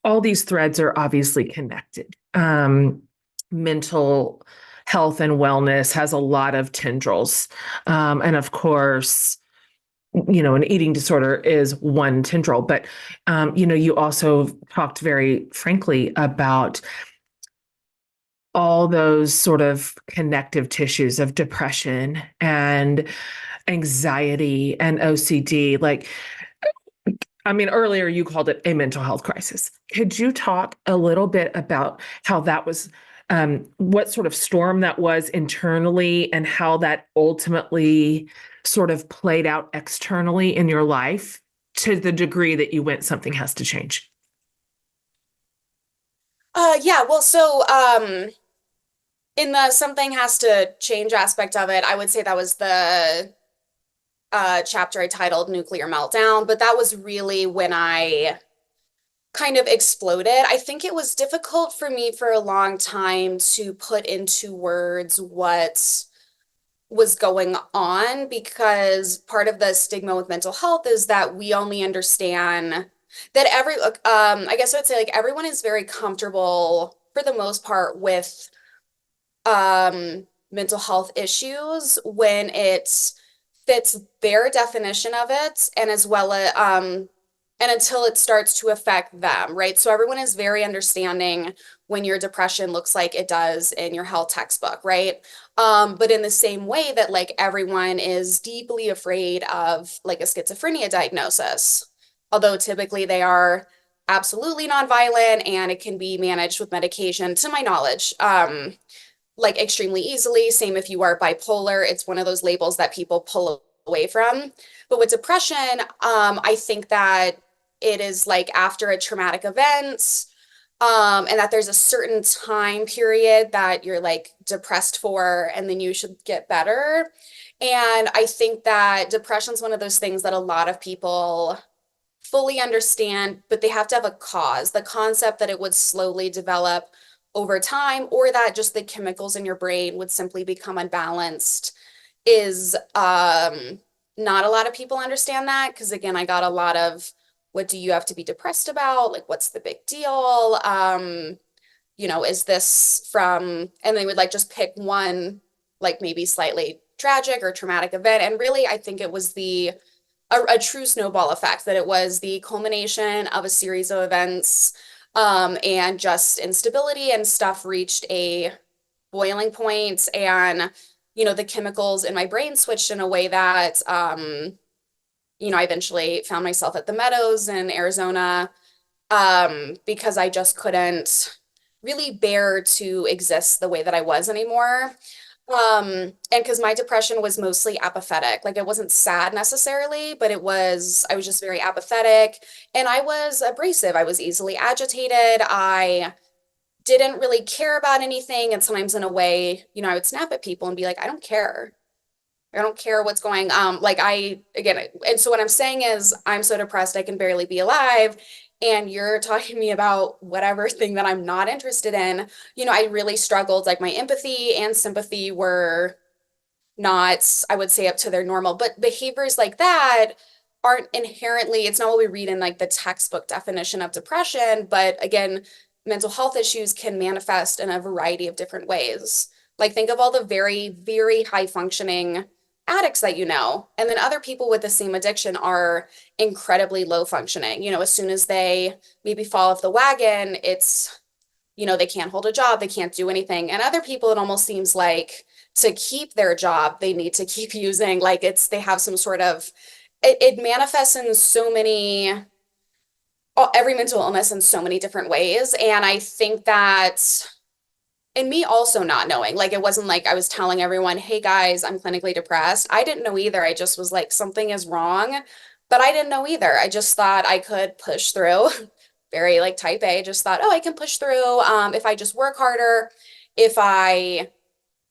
all these threads are obviously connected. Mental health and wellness has a lot of tendrils. And of course, an eating disorder is one tendril, but, you also talked very frankly about all those sort of connective tissues of depression and anxiety and OCD. Like, I mean, earlier you called it a mental health crisis. Could you talk a little bit about how that was, what sort of storm that was internally, and how that ultimately sort of played out externally in your life to the degree that you went, something has to change? Yeah, well, so in the something has to change aspect of it, I would say that was the chapter I titled Nuclear Meltdown, but that was really when I kind of exploded. I think it was difficult for me for a long time to put into words what was going on because part of the stigma with mental health is that we only understand that I guess I would say like everyone is very comfortable for the most part with mental health issues when it fits their definition of it and as well as and until it starts to affect them, right? So everyone is very understanding when your depression looks like it does in your health textbook, right? But in the same way that like everyone is deeply afraid of like a schizophrenia diagnosis, although typically they are absolutely nonviolent and it can be managed with medication, to my knowledge. Like extremely easily. Same if you are bipolar, it's one of those labels that people pull away from. But with depression, I think that it is like after a traumatic event, and that there's a certain time period that you're like depressed for, and then you should get better. And I think that depression is one of those things that a lot of people fully understand, but they have to have a cause. The concept that it would slowly develop over time, or that just the chemicals in your brain would simply become unbalanced, is not a lot of people understand that. Because again, I got a lot of, what do you have to be depressed about? Like, what's the big deal? Is this from, and they would like just pick one, like maybe slightly tragic or traumatic event. And really, I think it was a true snowball effect, that it was the culmination of a series of events, and just instability and stuff reached a boiling point, and the chemicals in my brain switched in a way that I eventually found myself at the Meadows in Arizona, because I just couldn't really bear to exist the way that I was anymore. And because my depression was mostly apathetic, like it wasn't sad necessarily, but I was just very apathetic, and I was abrasive. I was easily agitated. I didn't really care about anything. And sometimes in a way, I would snap at people and be like, I don't care. I don't care what's going like I again, and so what I'm saying is I'm so depressed I can barely be alive, and you're talking to me about whatever thing that I'm not interested in. I really struggled, like my empathy and sympathy were not, I would say, up to their normal, but behaviors like that aren't inherently, it's not what we read in like the textbook definition of depression, but again, mental health issues can manifest in a variety of different ways. Like think of all the very, very high functioning addicts that and then other people with the same addiction are incredibly low functioning. As soon as they maybe fall off the wagon, it's, they can't hold a job, they can't do anything. And other people, it almost seems like to keep their job, they need to keep using, like they have some sort of, it manifests in so many, every mental illness in so many different ways. And I think that, and me also not knowing, like it wasn't like I was telling everyone, hey guys, I'm clinically depressed. I didn't know either. I just was like, something is wrong, but I didn't know either. I just thought I could push through. Very like type A, just thought, oh, I can push through. If I just work harder, if I,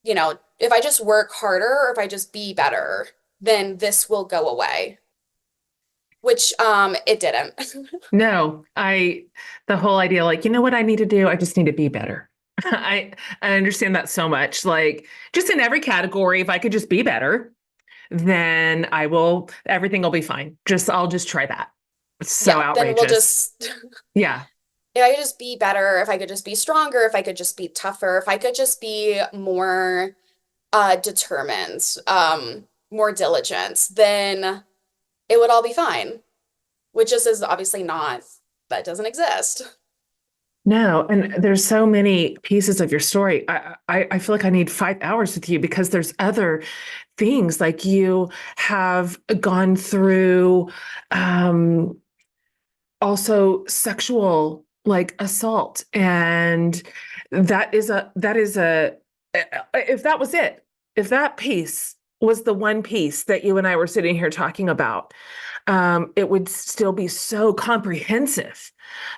if I just work harder, or if I just be better, then this will go away, which it didn't. No, the whole idea, like, you know what I need to do? I just need to be better. I understand that so much. Like, just in every category, if I could just be better, then everything will be fine. I'll just try that. It's so Yeah, then we'll outrageous. just, Yeah. if I could just be better, if I could just be stronger, if I could just be tougher, if I could just be more determined, more diligent, then it would all be fine, which just is obviously not, that doesn't exist. No, and there's so many pieces of your story. I feel like I need 5 hours with you because there's other things like you have gone through also sexual like assault, and that is a if that was it, if that piece was the one piece that you and I were sitting here talking about, it would still be so comprehensive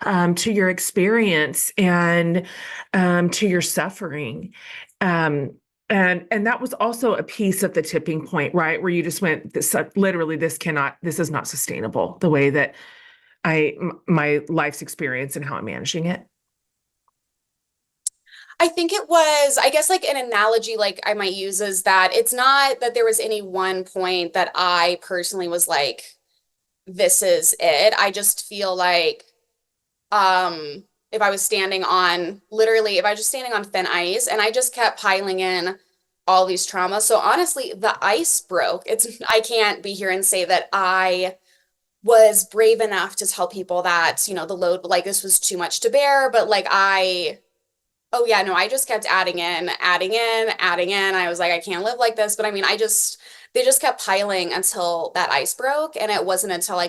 to your experience and to your suffering. Um, and that was also a piece of the tipping point, right? Where you just went, this literally, this is not sustainable the way that my life's experience and how I'm managing it. I think it was, I guess, like an analogy like I might use is that it's not that there was any one point that I personally was like, this is it. I just feel like if I was standing on, literally, if I was just standing on thin ice and I just kept piling in all these traumas. So honestly, the ice broke. I can't be here and say that I was brave enough to tell people that, the load, like this was too much to bear, but like oh yeah, no, I just kept adding in, adding in, adding in. I was like, I can't live like this. But I mean, they just kept piling until that ice broke. And it wasn't until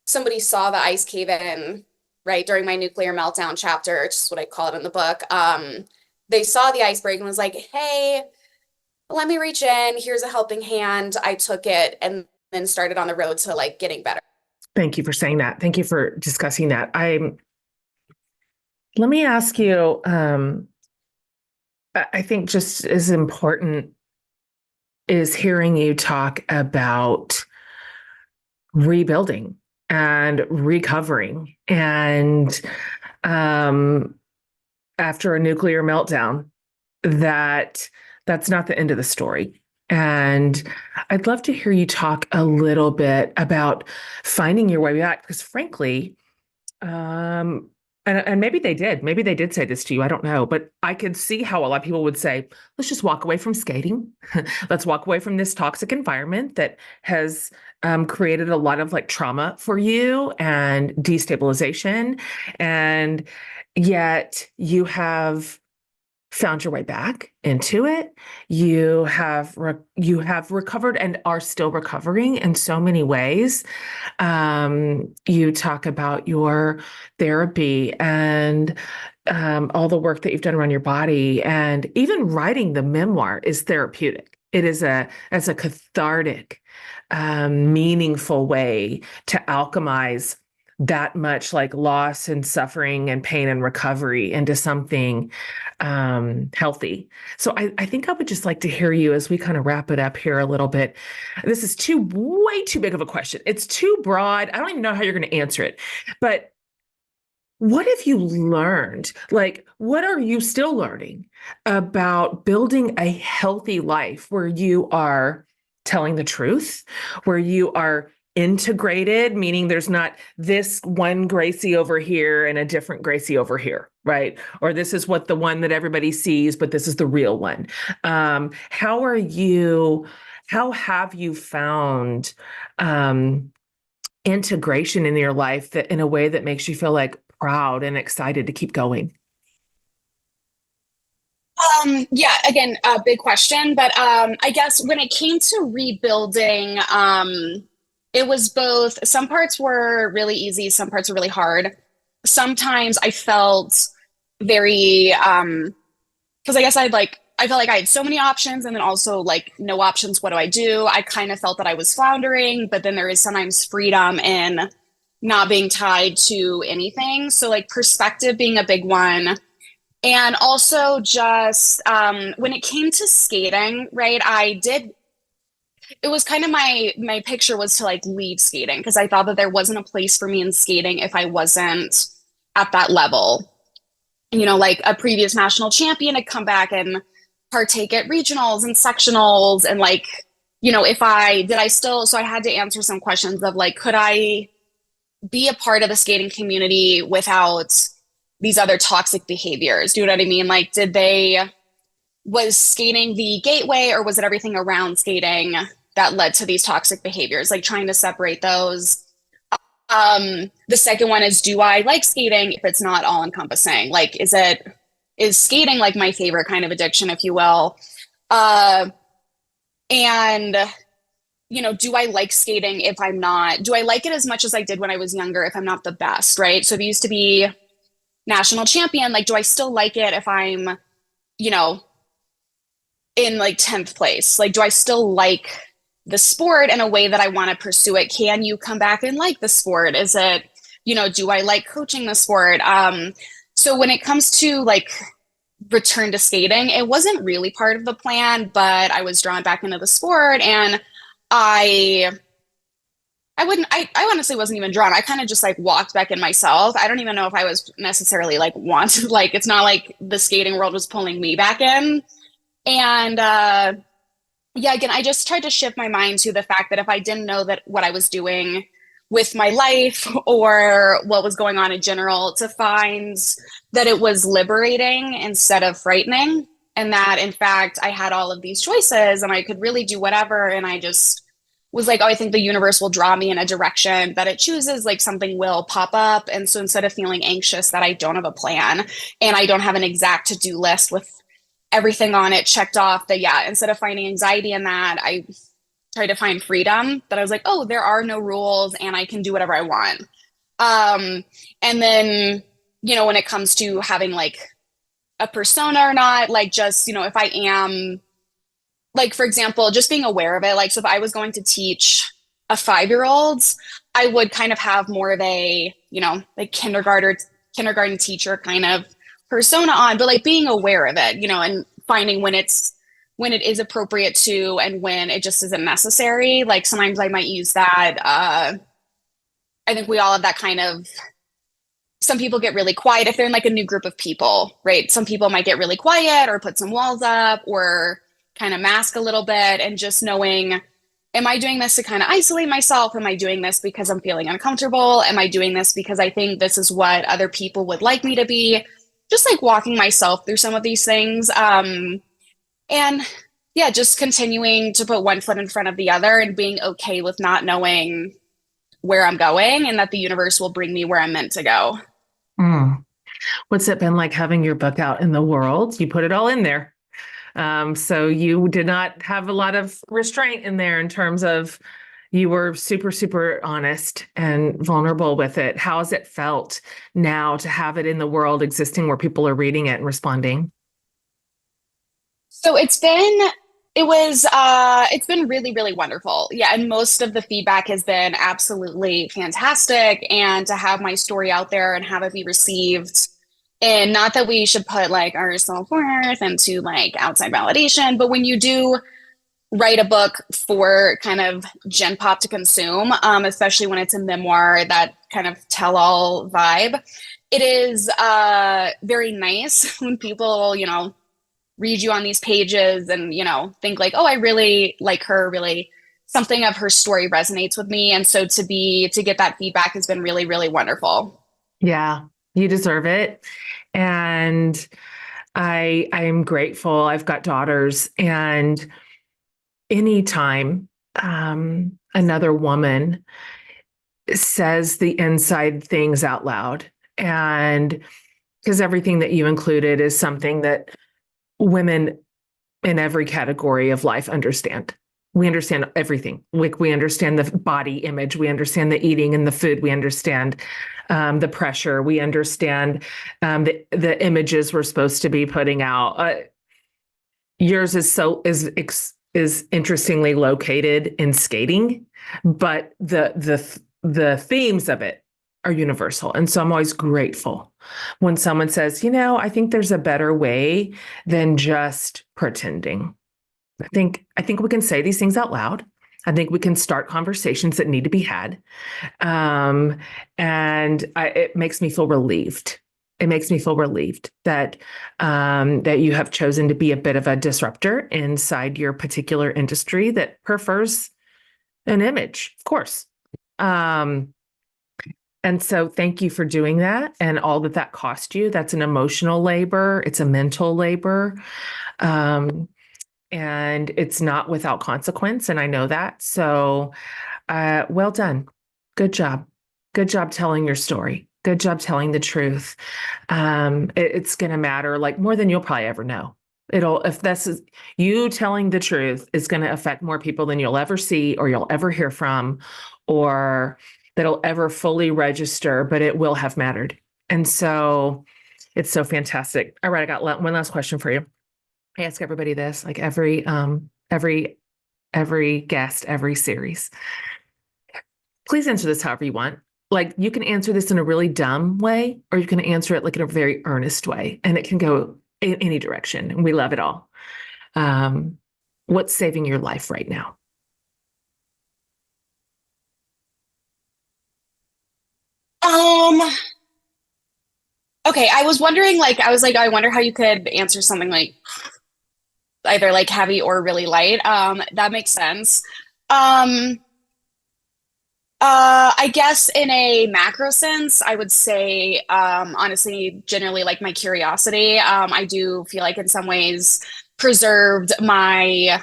somebody saw the ice cave in, right, during my nuclear meltdown chapter, which is what I call it in the book. They saw the ice break and was like, hey, let me reach in. Here's a helping hand. I took it and then started on the road to like getting better. Thank you for saying that. Thank you for discussing that. Let me ask you, I think just as important is hearing you talk about rebuilding and recovering. And um, after a nuclear meltdown, that that's not the end of the story. And I'd love to hear you talk a little bit about finding your way back, because frankly, um, and maybe they did say this to you. I don't know, but I could see how a lot of people would say, let's just walk away from skating. Let's walk away from this toxic environment that has created a lot of like trauma for you and destabilization. And yet you have found your way back into it. You have recovered and are still recovering in so many ways. You talk about your therapy and all the work that you've done around your body, and even writing the memoir is therapeutic. It is as a cathartic, meaningful way to alchemize that much like loss and suffering and pain and recovery into something healthy. So I think I would just like to hear you as we kind of wrap it up here a little bit. This is way too big of a question. It's too broad. I don't even know how you're going to answer it. But what have you learned? Like, what are you still learning about building a healthy life where you are telling the truth, where you are integrated, meaning there's not this one Gracie over here and a different Gracie over here, right? Or this is what the one that everybody sees, but this is the real one. How are you? How have you found integration in your life that in a way that makes you feel like proud and excited to keep going? Yeah, again, a big question, but I guess when it came to rebuilding, it was both, some parts were really easy, some parts were really hard. Sometimes I felt very, because I guess I felt like I had so many options and then also like no options. What do I do? I kind of felt that I was floundering, but then there is sometimes freedom in not being tied to anything. So like perspective being a big one. And also just when it came to skating, right? It was kind of my picture was to like leave skating because I thought that there wasn't a place for me in skating if I wasn't at that level. You know, like a previous national champion had come back and partake at regionals and sectionals and like, you know, if I did I still so I had to answer some questions of like, could I be a part of the skating community without these other toxic behaviors? Do you know what I mean? Like, was skating the gateway or was it everything around skating that led to these toxic behaviors? Like trying to separate those. The second one is, do I like skating if it's not all encompassing? Like, is skating like my favorite kind of addiction, if you will? Uh, and you know, do I like skating if I'm not, do I like it as much as I did when I was younger if I'm not the best, right? So if you used to be national champion, like, do I still like it if I'm, you know, in like 10th place? Like, do I still like the sport in a way that I want to pursue it? Can you come back and like the sport? Is it, you know, do I like coaching the sport? So when it comes to like return to skating, it wasn't really part of the plan, but I was drawn back into the sport and I I honestly wasn't even drawn. I kind of just like walked back in myself. I don't even know if I was necessarily like wanted, like it's not like the skating world was pulling me back in. And yeah, again, I just tried to shift my mind to the fact that if I didn't know that what I was doing with my life or what was going on in general, to find that it was liberating instead of frightening. And that in fact, I had all of these choices and I could really do whatever. And I just was like, oh, I think the universe will draw me in a direction that it chooses, like something will pop up. And so instead of feeling anxious that I don't have a plan and I don't have an exact to-do list with everything on it checked off, that yeah, instead of finding anxiety in that, I tried to find freedom, that I was like, oh, there are no rules and I can do whatever I want. And then, you know, when it comes to having like a persona or not, like just, you know, if I am, like, for example, just being aware of it. Like, so if I was going to teach a 5-year-old, I would kind of have more of a, you know, like kindergarten teacher kind of persona on, but like being aware of it, you know, and finding when it is appropriate to and when it just isn't necessary. Like sometimes I might use that I think we all have that kind of, some people get really quiet if they're in like a new group of people, right? Some people might get really quiet or put some walls up or kind of mask a little bit, and just knowing, am I doing this to kind of isolate myself? Am I doing this because I'm feeling uncomfortable? Am I doing this because I think this is what other people would like me to be? Just like walking myself through some of these things. And yeah, just continuing to put one foot in front of the other and being okay with not knowing where I'm going, and that the universe will bring me where I'm meant to go. Mm. What's it been like having your book out in the world? You put it all in there. So you did not have a lot of restraint in there in terms of you were super, super honest and vulnerable with it. How has it felt now to have it in the world existing where people are reading it and responding? So it's been really, really wonderful. Yeah, and most of the feedback has been absolutely fantastic. And to have my story out there and have it be received, and not that we should put like our self-worth into like outside validation, but when you do write a book for kind of Gen Pop to consume, especially when it's a memoir, that kind of tell-all vibe, it is very nice when people, read you on these pages and, think like, oh, I really like her, really something of her story resonates with me. And so to get that feedback has been really, really wonderful. Yeah, you deserve it. And I am grateful. I've got daughters, and anytime another woman says the inside things out loud, and because everything that you included is something that women in every category of life understand. We understand everything. Like, we understand the body image, we understand the eating and the food, we understand the pressure, we understand the images we're supposed to be putting out. Yours is interestingly located in skating, but the themes of it are universal. And so I'm always grateful when someone says, I think there's a better way than just pretending. I think we can say these things out loud. I think we can start conversations that need to be had. It makes me feel relieved. It makes me feel relieved that that you have chosen to be a bit of a disruptor inside your particular industry that prefers an image, of course. And so thank you for doing that, and all that cost you. That's an emotional labor. It's a mental labor. And it's not without consequence. And I know that. So well done. Good job. Good job telling your story. Good job telling the truth. It's going to matter like more than you'll probably ever know. If this is you telling the truth, is going to affect more people than you'll ever see or you'll ever hear from, or that'll ever fully register, but it will have mattered. And so it's so fantastic. All right. I got one last question for you. I ask everybody this, like every guest, every series. Please answer this however you want. Like, you can answer this in a really dumb way, or you can answer it like in a very earnest way, and it can go in any direction. And we love it all. What's saving your life right now? Um, okay, I was wondering, I wonder how you could answer something like either like heavy or really light. That makes sense. Um, I guess in a macro sense, I would say, honestly, generally like my curiosity. I do feel like in some ways preserved my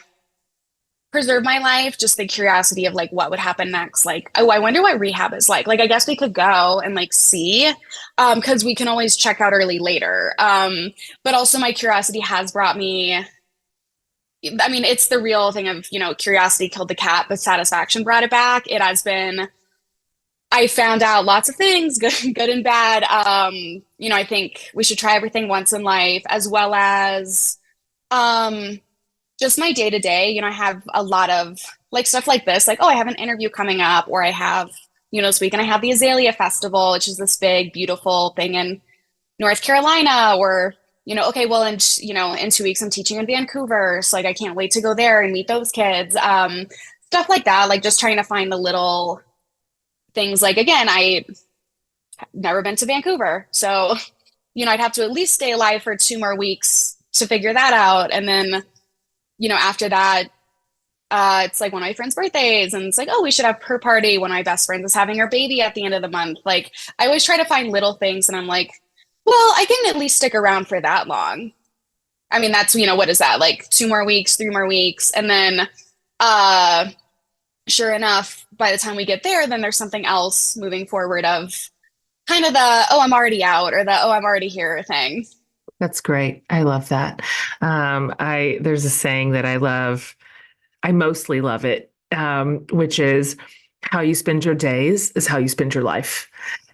preserved my life, just the curiosity of like what would happen next. Like, oh, I wonder what rehab is like. Like, I guess we could go and like see, because we can always check out early later. But also my curiosity has brought me, I mean, it's the real thing of, curiosity killed the cat, but satisfaction brought it back. It has been, I found out lots of things, good and bad. I think we should try everything once in life, as well as um, just my day to day. I have a lot of like stuff like this, like, oh, I have an interview coming up, or I have, this weekend I have the Azalea Festival, which is this big, beautiful thing in North Carolina, or okay, well, in 2 weeks I'm teaching in Vancouver, so like I can't wait to go there and meet those kids. Stuff like that, like just trying to find things like, again, I never been to Vancouver. So, I'd have to at least stay alive for 2 more weeks to figure that out. And then, after that, it's like one of my friends' birthdays, and it's like, oh, we should have her party. One of my best friends is having her baby at the end of the month. Like, I always try to find little things, and I'm like, well, I can at least stick around for that long. I mean, that's, what is that? Like 2 more weeks, 3 more weeks. And then, sure enough, by the time we get there, then there's something else moving forward of kind of the, oh, I'm already out, or the, oh, I'm already here thing. That's great. I love that. There's a saying that I love. I mostly love it, which is how you spend your days is how you spend your life.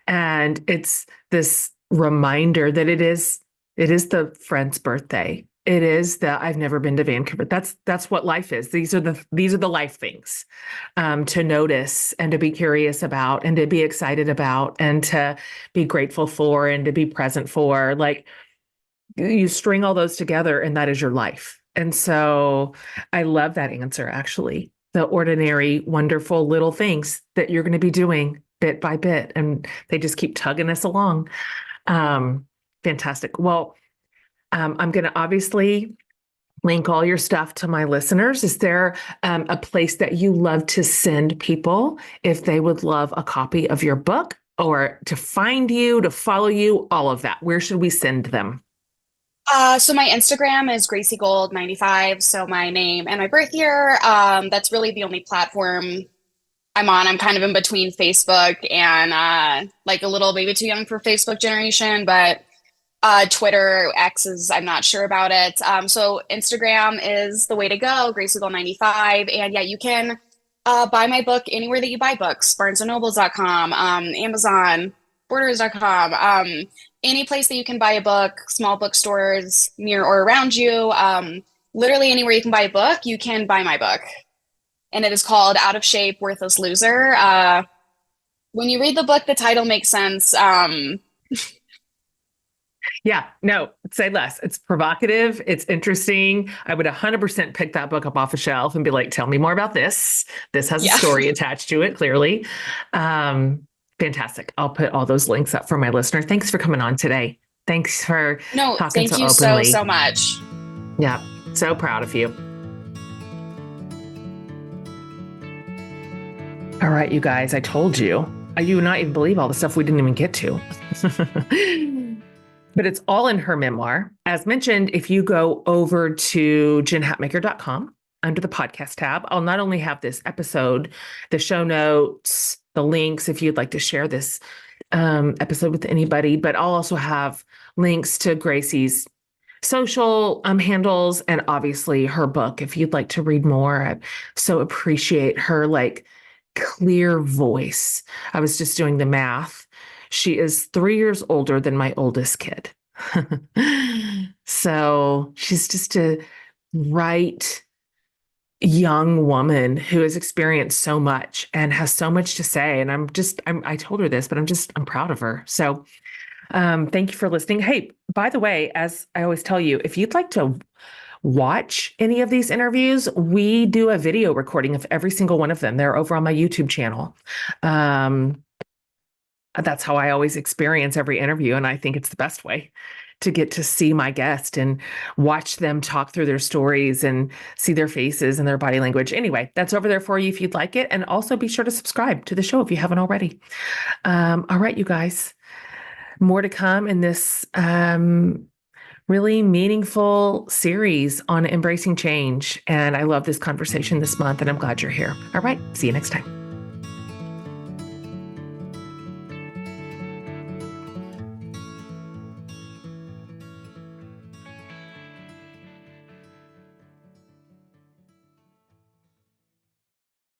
And it's this reminder that it is the friend's birthday. It is that I've never been to Vancouver. That's what life is. These are the life things, to notice and to be curious about and to be excited about and to be grateful for and to be present for. Like, you string all those together and that is your life. And so I love that answer, actually. The ordinary, wonderful little things that you're going to be doing bit by bit, and they just keep tugging us along. Fantastic. Well, I'm going to obviously link all your stuff to my listeners. Is there a place that you love to send people if they would love a copy of your book, or to find you, to follow you, all of that? Where should we send them? So my Instagram is Gracie Gold 95. So my name and my birth year. That's really the only platform I'm on. I'm kind of in between Facebook and like a little maybe too young for Facebook generation, but Twitter, X is, I'm not sure about it. So Instagram is the way to go, Gracie Gold 95. And yeah, you can buy my book anywhere that you buy books, barnesandnobles.com, Amazon, borders.com, any place that you can buy a book, small bookstores near or around you. Literally anywhere you can buy a book, you can buy my book. And it is called Out of Shape, Worthless Loser. When you read the book, the title makes sense. Yeah, no, say less. It's provocative. It's interesting. I would 100% pick that book up off a shelf and be like, tell me more about this. This has a story attached to it, clearly. Fantastic. I'll put all those links up for my listener. Thanks for coming on today. Thanks for talking so openly. Thank you so much. Yeah, so proud of you. All right, you guys, I told you. You would not even believe all the stuff we didn't even get to. But it's all in her memoir. As mentioned, if you go over to jenhatmaker.com under the podcast tab, I'll not only have this episode, the show notes, the links, if you'd like to share this episode with anybody, but I'll also have links to Gracie's social handles and obviously her book. If you'd like to read more, I so appreciate her clear voice. I was just doing the math. She is 3 years older than my oldest kid. So she's just a bright young woman who has experienced so much and has so much to say. And I told her this, but I'm proud of her. So thank you for listening. Hey, by the way, as I always tell you, if you'd like to watch any of these interviews, we do a video recording of every single one of them. They're over on my YouTube channel. That's how I always experience every interview. And I think it's the best way to get to see my guest and watch them talk through their stories and see their faces and their body language. Anyway, that's over there for you if you'd like it. And also be sure to subscribe to the show if you haven't already. All right, you guys, more to come in this really meaningful series on embracing change. And I love this conversation this month, and I'm glad you're here. All right, see you next time.